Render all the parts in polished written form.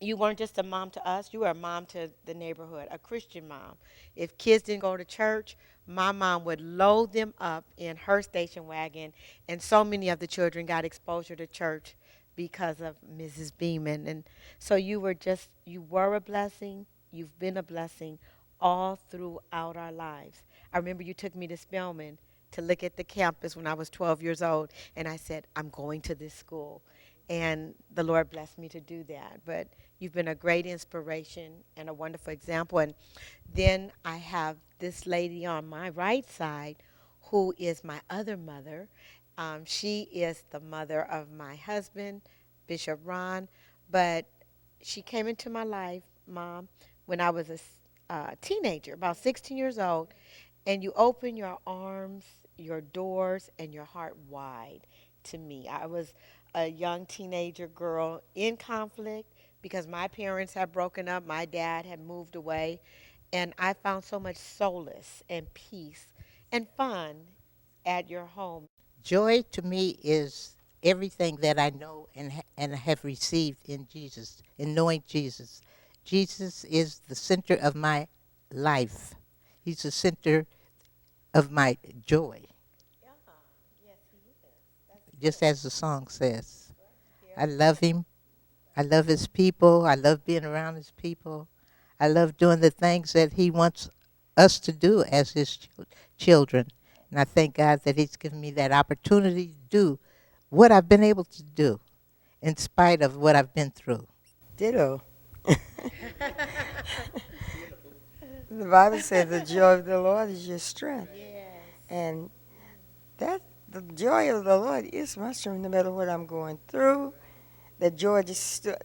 you weren't just a mom to us, you were a mom to the neighborhood, a Christian mom. If kids didn't go to church, my mom would load them up in her station wagon, and so many of the children got exposure to church because of Mrs. Beeman. And so you were a blessing, you've been a blessing all throughout our lives. I remember you took me to Spelman to look at the campus when I was 12 years old, and I said, I'm going to this school. And the Lord blessed me to do that. But you've been a great inspiration and a wonderful example. And then I have this lady on my right side who is my other mother. She is the mother of my husband, Bishop Ron. But she came into my life, Mom, when I was a teenager, about 16 years old. And you open your arms, your doors, and your heart wide to me. I was a young teenager girl in conflict because my parents had broken up, my dad had moved away, and I found so much solace and peace and fun at your home. Joy to me is everything that I know and have received in Jesus, in knowing Jesus. Jesus is the center of my life. He's the center of my joy, Yeah, yes, he is. That's just good. as the song says. I Very love good. him. I love his people. I love being around his people. I love doing the things that he wants us to do as his children. And I thank God that he's given me that opportunity to do what I've been able to do in spite of what I've been through. Ditto. The Bible says the joy of the Lord is your strength. Yes. And that the joy of the Lord is my strength no matter what I'm going through. That joy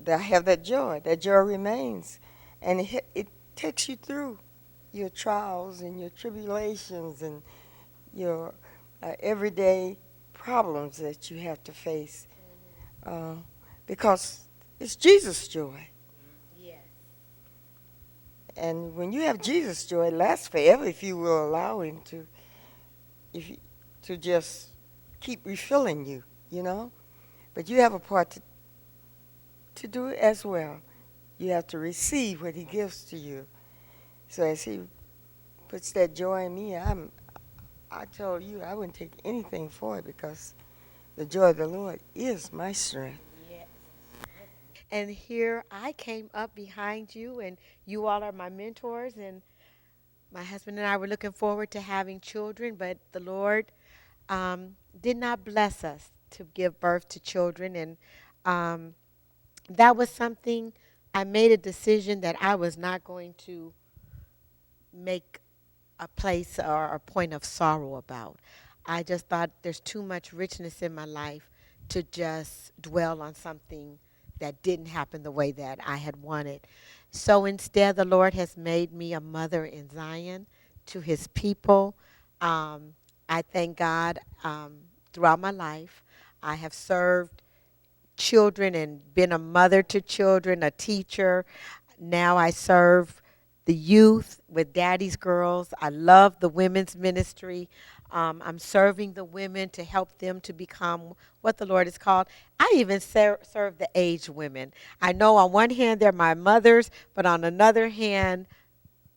I have that joy. That joy remains. And it takes you through your trials and your tribulations and your everyday problems that you have to face. Uh, because it's Jesus' joy. Yes. And when you have Jesus' joy, it lasts forever if you will allow Him to, if you, to just keep refilling you, you know. But you have a part to do it as well. You have to receive what He gives to you. So as He puts that joy in me, I told you I wouldn't take anything for it because the joy of the Lord is my strength. Yes. And here I came up behind you, and you all are my mentors. And my husband and I were looking forward to having children, but the Lord did not bless us to give birth to children. And um, that was something I made a decision that I was not going to make a place or a point of sorrow about. I just thought there's too much richness in my life to just dwell on something that didn't happen the way that I had wanted. So instead, the Lord has made me a mother in Zion to his people. Um, I thank God throughout my life. I have served children and been a mother to children, a teacher. Now I serve the youth with Daddy's Girls. I love the women's ministry. I'm serving the women to help them to become what the Lord has called. I even serve the aged women. I know on one hand they're my mothers, but on another hand,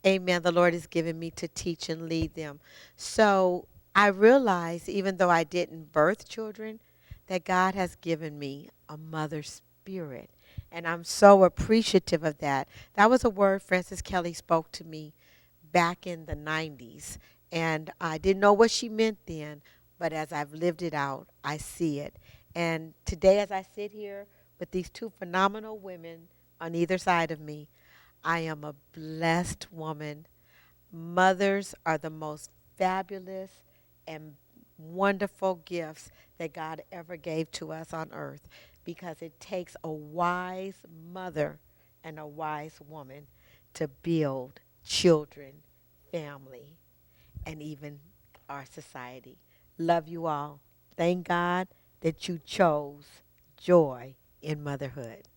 amen, the Lord has given me to teach and lead them. So I realize, even though I didn't birth children, that God has given me a mother spirit. And I'm so appreciative of that. That was a word Francis Kelly spoke to me back in the 90s. And I didn't know what she meant then, but as I've lived it out, I see it. And today, as I sit here with these two phenomenal women on either side of me, I am a blessed woman. Mothers are the most fabulous and wonderful gifts that God ever gave to us on earth because it takes a wise mother and a wise woman to build children, family, and even our society. Love you all. Thank God that you chose joy in motherhood.